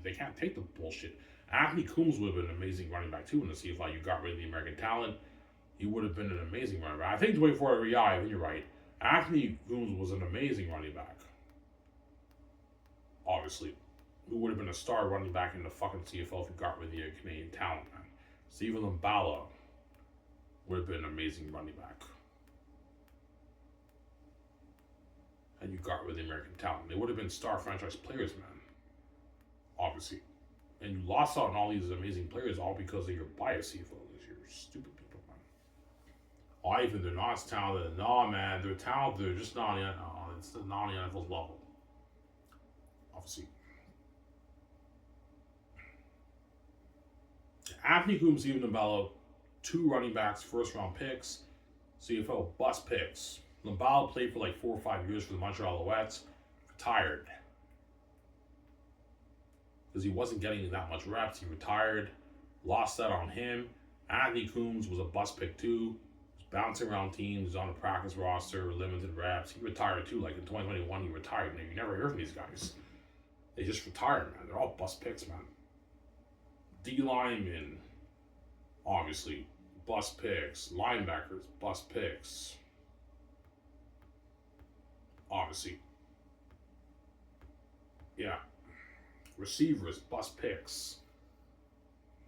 they can't take the bullshit. Anthony Coombs would have been an amazing running back too in the CFL. You got rid of the American talent. He would have been an amazing running back. I think 24 I think you're right. Anthony Coombs was an amazing running back. Obviously. Who would have been a star running back in the fucking CFL if you got rid of the Canadian talent, man. Steven Lambala would have been an amazing running back. And you got rid of the American talent. They would have been star franchise players, man. Obviously. And you lost out on all these amazing players all because of your bias, CFL. Because you're stupid people, man. They're not as talented. No, man, they're talented. They're just not on the it's not on the NFL level. Obviously. Anthony Coombs, Steven Lambala, 2 running backs, first round picks, CFL bust picks. Lambala played for like 4 or 5 years for the Montreal Alouettes, retired. Because he wasn't getting that much reps, he retired, lost that on him. Anthony Coombs was a bust pick too, was bouncing around teams, was on the practice roster, limited reps. He retired too, like in 2021 he retired. And you never hear from these guys. They just retired, man. They're all bust picks, man. D-linemen, obviously, bust picks. Linebackers, bust picks. Obviously. Yeah. Receivers, bust picks.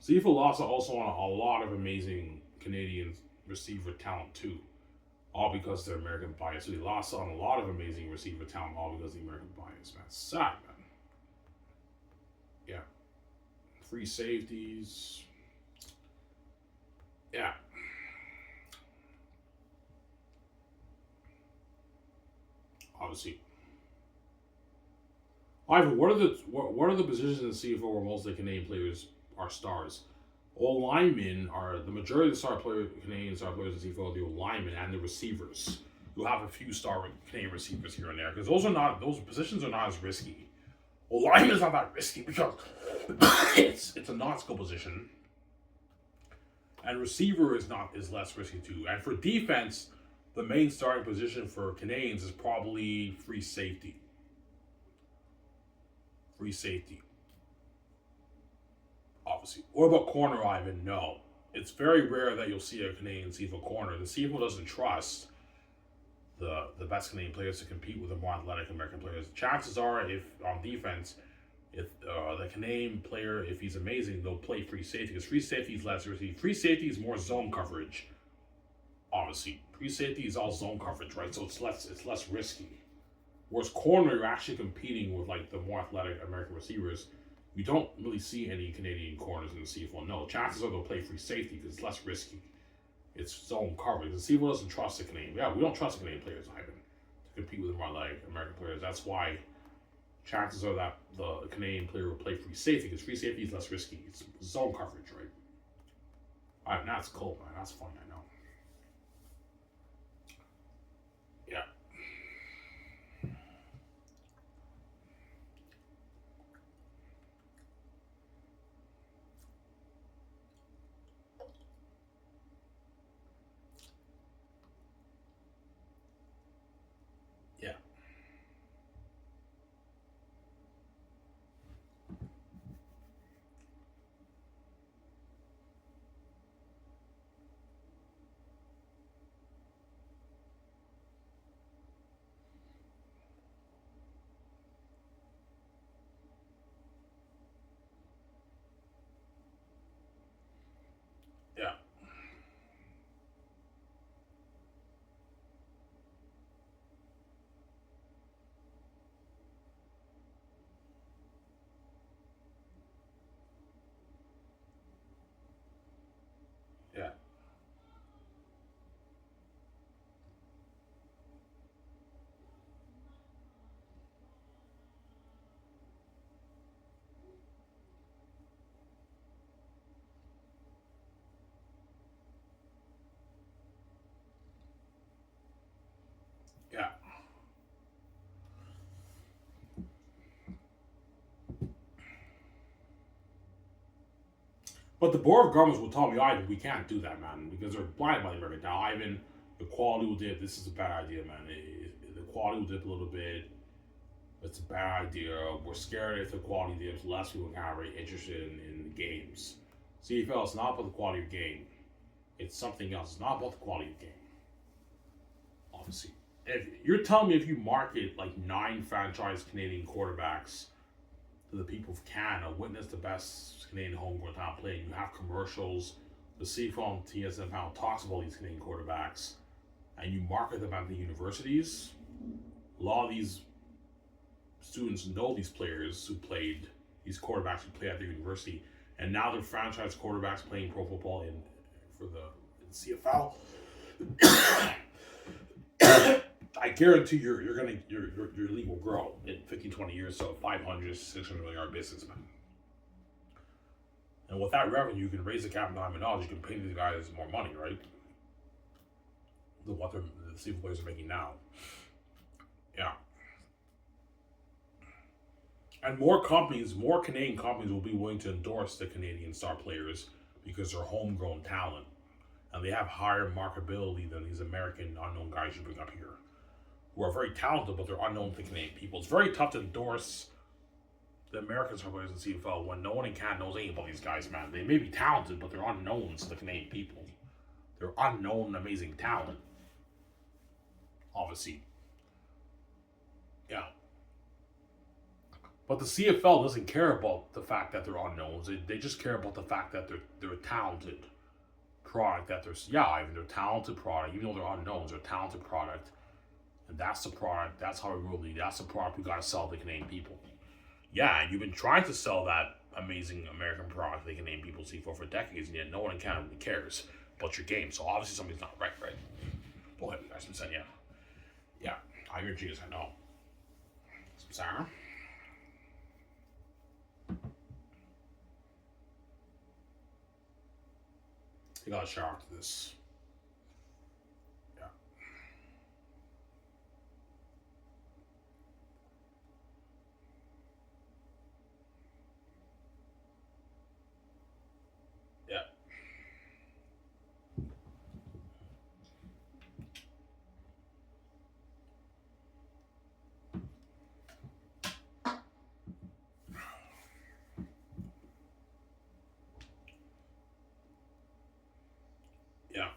CFL lost also on a lot of amazing Canadian receiver talent too. All because of their American bias. So they lost on a lot of amazing receiver talent all because of the American bias, man. It's sad, man. Yeah. Free safeties. Yeah. Obviously. Ivan, what are the positions in the CFL where most of the Canadian players are stars? All linemen are the majority of the Canadian star players in the CFL. The linemen and the receivers. You'll have a few star Canadian receivers here and there because those positions are not as risky. Well, lineman is not that risky because it's a non-skill position, and receiver is less risky too. And for defense, the main starting position for Canadians is probably free safety. Free safety, obviously. What about corner, Ivan? No, it's very rare that you'll see a Canadian CFL corner. The CFL doesn't trust the best Canadian players to compete with the more athletic American players. Chances are, if on defense, if the Canadian player, if he's amazing, they'll play free safety because free safety is less risky. Free safety is more zone coverage. Obviously, free safety is all zone coverage, right? So it's less risky. Whereas corner, you're actually competing with like the more athletic American receivers. You don't really see any Canadian corners in the CFL. No, chances are they'll play free safety because it's less risky. It's zone coverage. The CFL doesn't trust the Canadian. Yeah, we don't trust the Canadian players, Ivan, to compete with the more like American players. That's why chances are that the Canadian player will play free safety because free safety is less risky. It's zone coverage, right? All right, that's cool, man. That's funny, I know. Yeah. Yeah. But the board of governors will tell me, Ivan, we can't do that, man, because they're blind by the market. Now, Ivan, the quality will dip. This is a bad idea, man. The quality will dip a little bit. It's a bad idea. We're scared if the quality dips, less people are very interested in the games. CFL is not about the quality of game. It's something else. It's not about the quality of game. Obviously. If you're telling me if you market like 9 franchise Canadian quarterbacks to the people of Canada, witness the best Canadian homegrown talent playing, you have commercials, the CFL and TSN panel talks about these Canadian quarterbacks, and you market them at the universities, a lot of these students know these players who played, these quarterbacks who play at their university, and now they're franchise quarterbacks playing pro football in CFL. I guarantee your league will grow in 15, 20 years, so 500, 600 million dollar business, man. And with that revenue, you can raise the cap $9 million. You can pay these guys more money, right? Than what the CFL players are making now. Yeah. And more Canadian companies will be willing to endorse the Canadian star players because they're homegrown talent. And they have higher marketability than these American unknown guys you bring up here, who are very talented, but they're unknown to Canadian people. It's very tough to endorse the American star players in CFL when no one in Canada knows anything about these guys, man. They may be talented, but they're unknowns to the Canadian people. They're unknown, amazing talent. Obviously. Yeah. But the CFL doesn't care about the fact that they're unknowns. They just care about the fact that they're a talented product. They're talented product. Even though they're unknowns, they're a talented product. And that's the product. That's how that's the product we got to sell to the Canadian people. Yeah, and you've been trying to sell that amazing American product to the Canadian people for decades, and yet no one in Canada really cares about your game. So obviously something's not right? Go ahead, guys. I'm saying, yeah. Yeah, I hear Jesus, I know. Sarah? You got a shower after this. Yeah. Yeah. Yeah.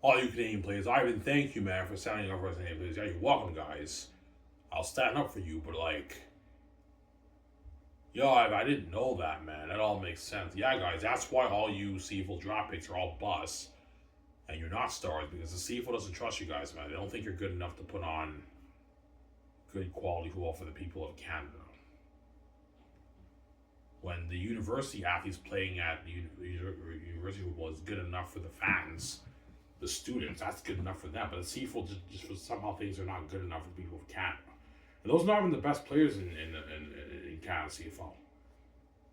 All you Canadian players, Ivan, thank you, man, for signing up for us Canadian players. Yeah, you're welcome, guys. I'll stand up for you, but yo, I didn't know that, man. That all makes sense. Yeah, guys, that's why all you CFL draft picks are all busts, and you're not stars, because the CFL doesn't trust you guys, man. They don't think you're good enough to put on good quality football for the people of Canada. When the university athletes playing at university football is good enough for the fans, the students, that's good enough for them. But the CFL just somehow things are not good enough for people of Canada. And those are not even the best players in Canada CFL.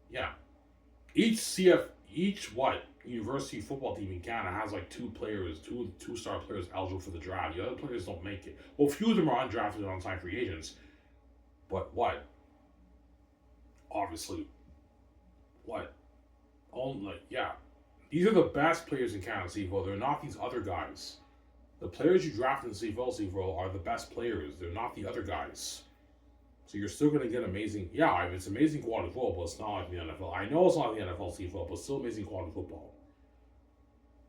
Yeah. Each university football team in Canada has like two star players eligible for the draft. The other players don't make it. Well, few of them are undrafted and unsigned free agents. But what? Obviously. What? These are the best players in Canada CFL. They're not these other guys. The players you draft in the CFL are the best players. They're not the other guys. So you're still going to get amazing... Yeah, it's amazing quality football, but it's not like the NFL. I know it's not like the NFL CFL, but still amazing quality football.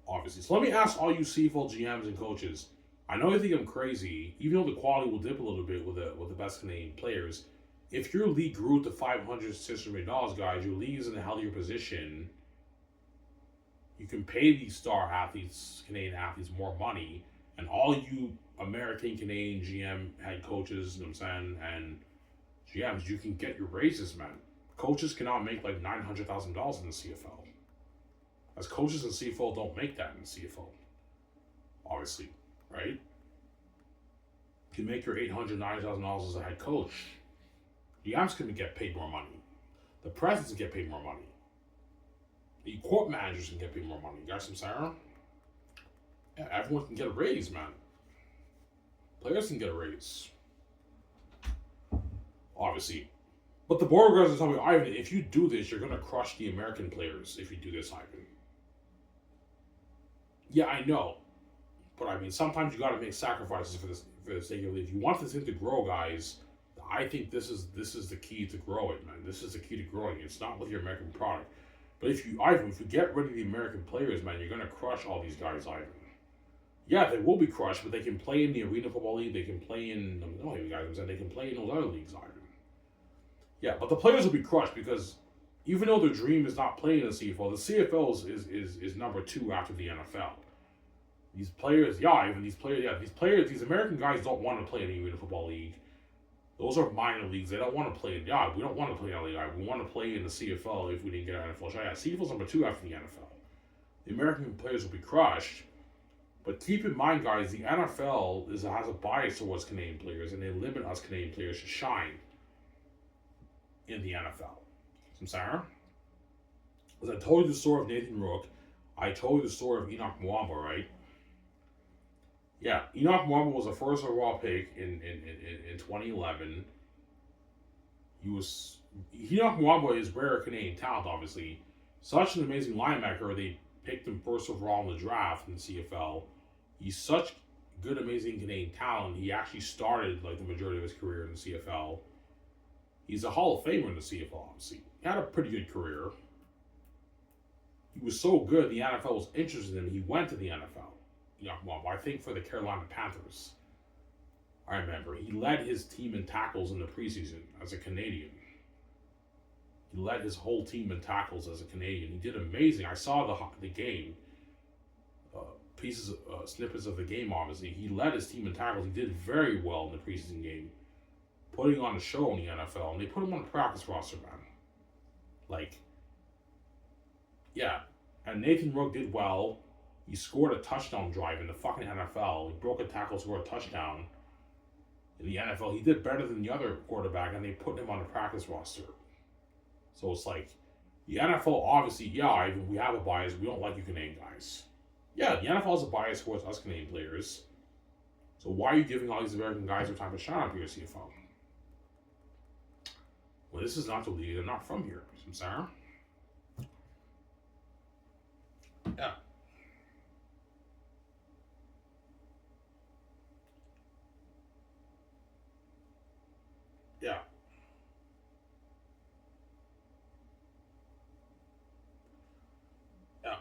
Obviously. So let me ask all you CFL GMs and coaches. I know you think I'm crazy, even though the quality will dip a little bit with the best Canadian players. If your league grew to $500, $600 million, guys, your league is in a healthier position. You can pay these star athletes, Canadian athletes, more money, and all you American, Canadian GM head coaches, you know what I'm saying, and GMs, you can get your raises, man. Coaches cannot make like $900,000 in the CFL. As coaches in CFL don't make that in the CFL. Obviously, right? You can make your $800,000, $900,000 as a head coach. GMs can get paid more money. The presidents can get paid more money. The court managers can get paid more money. You got some Sarah? Yeah, everyone can get a raise, man. Players can get a raise. obviously. But the Beauregard guys are telling me, Ivan, if you do this, you're going to crush the American players if you do this, Ivan. Yeah, I know. But I mean, sometimes you got to make sacrifices for the sake of it. If you want this thing to grow, guys, I think this is the key to grow it, man. This is the key to growing it. It's not with your American product. But if you get rid of the American players, man, you're going to crush all these guys, Ivan. Yeah, they will be crushed, but they can play in the Arena Football League. They can play in, they can play in those other leagues, Ivan. Yeah, but the players will be crushed because even though their dream is not playing in the CFL, the CFL is number 2 after the NFL. These players, these American guys don't want to play in the Arena Football League. Those are minor leagues. They don't want to play. Yeah, we don't want to play in the league. We want to play in the CFL if we didn't get an NFL shot. Yeah, CFL's number 2 after the NFL. The American players will be crushed. But keep in mind, guys, the NFL has a bias towards Canadian players, and they limit us Canadian players to shine in the NFL. I'm sorry. As I told you the story of Nathan Rook, I told you the story of Enoch Mwamba, right? Yeah, Enoch Mwamba was a first overall pick in 2011. Enoch Mwamba is rare Canadian talent, obviously. Such an amazing linebacker, they picked him first overall in the draft in the CFL. He's such good, amazing Canadian talent. He actually started like the majority of his career in the CFL. He's a Hall of Famer in the CFL, obviously. He had a pretty good career. He was so good, the NFL was interested in him. He went to the NFL. I think for the Carolina Panthers. I remember. He led his team in tackles in the preseason as a Canadian. He led his whole team in tackles as a Canadian. He did amazing. I saw the game. Snippets of the game, obviously. He led his team in tackles. He did very well in the preseason game. Putting on a show in the NFL. And they put him on the practice roster, man. And Nathan Rook did well. He scored a touchdown drive in the fucking NFL. He broke a tackle, scored a touchdown in the NFL. He did better than the other quarterback, and they put him on the practice roster. So it's like, the NFL, obviously, we have a bias. We don't like you Canadian guys. Yeah, the NFL has a bias towards us Canadian players. So why are you giving all these American guys their time to shine up here, CFL? Well, this is not the league. They're not from here. I'm sorry. Yeah. Yeah. Yeah.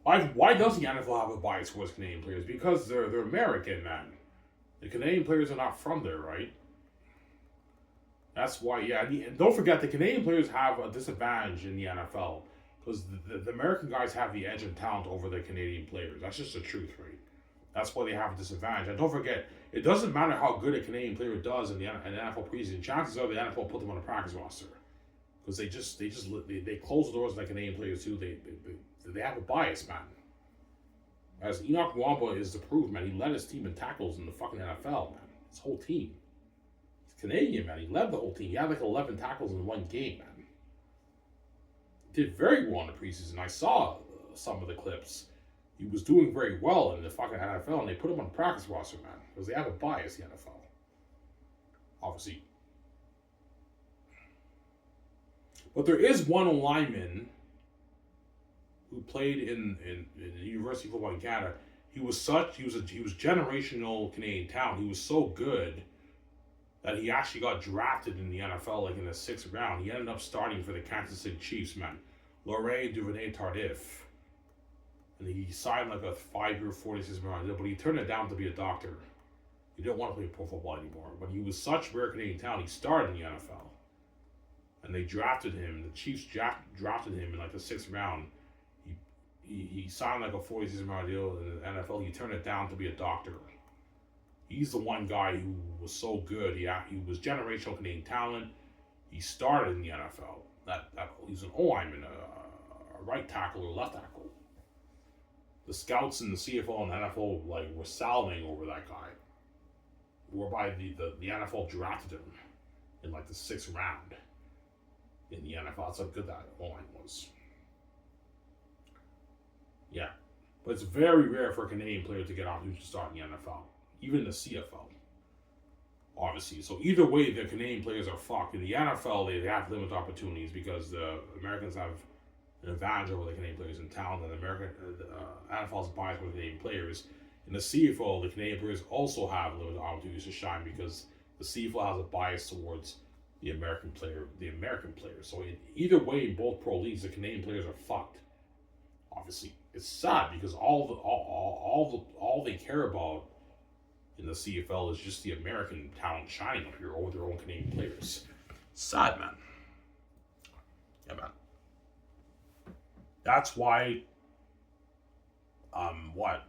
Why does the NFL have a bias towards Canadian players? Because they're American, man. The Canadian players are not from there, right? That's why, and don't forget, the Canadian players have a disadvantage in the NFL because the American guys have the edge in talent over the Canadian players. That's just the truth, right? That's why they have a disadvantage. And don't forget, it doesn't matter how good a Canadian player does in the NFL preseason. Chances are the NFL put them on a practice roster because they close the doors on the Canadian players too. They have a bias, man. As Enoch Mwamba is the proof, man. He led his team in tackles in the fucking NFL, man. His whole team. Canadian, man. He led the whole team. He had like 11 tackles in one game, man. He did very well in the preseason. I saw some of the clips. He was doing very well in the fucking NFL, and they put him on the practice roster, man, because they have a bias, the NFL. Obviously. But there is one lineman who played in the University of Football in Canada. He was generational Canadian talent. He was so good that he actually got drafted in the NFL like in the 6th round. He ended up starting for the Kansas City Chiefs, man. Laurent Duvernay-Tardif. And he signed like a 5-year, $46 million deal, but he turned it down to be a doctor. He didn't want to play pro football anymore. But he was such rare Canadian talent, he started in the NFL. And they drafted him. The Chiefs drafted him in like the 6th round. He signed like a $46 million deal in the NFL. He turned it down to be a doctor. He's the one guy who was so good. He was generational Canadian talent. He started in the NFL. He's an O-lineman, a right tackle or left tackle. The scouts in the CFL and the NFL were salivating over that guy. Whereby the NFL drafted him in like the 6th round in the NFL. That's how good that O-line was. Yeah. But it's very rare for a Canadian player to get opportunities to start in the NFL, even in the CFL. Obviously. So either way, the Canadian players are fucked. In the NFL, they have limited opportunities because the Americans have an advantage over the Canadian players in talent, and the NFL is biased with Canadian players. In the CFL, the Canadian players also have limited opportunities to shine because the CFL has a bias towards the American player. So either way, in both pro leagues, the Canadian players are fucked. Obviously, it's sad because all they care about in the CFL is just the American talent shining up here over their own Canadian players. Sad, man. Yeah, man. That's why, the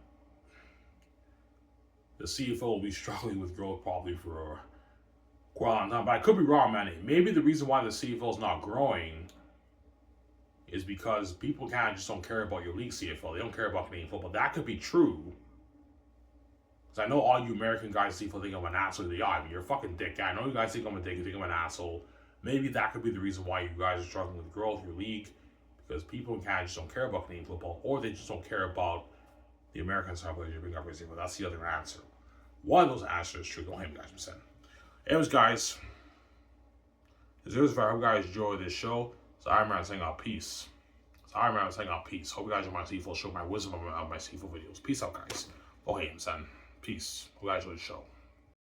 CFL will be struggling with growth probably for quite a long time. But I could be wrong, man. Maybe the reason why the CFL is not growing is because people kind of just don't care about your league CFL. They don't care about Canadian football. That could be true. Because I know all you American guys CFL think I'm an asshole. They are. I mean, you're a fucking dick guy. I know you guys think I'm a dick. You think I'm an asshole. Maybe that could be the reason why you guys are struggling with growth in your league. Because people kind of just don't care about Canadian football. Or they just don't care about the American soccer players you bring up. But that's the other answer. One of those answers is true. Don't hate me, guys. I'm saying. Anyways, guys. As always, I hope you guys enjoy this show. So Iron Man saying out peace. Hope you guys enjoy my CFL show, my wisdom of my CFL videos. Peace out, guys. Oh, hey, I'm saying. Peace. Hope you guys enjoy the show.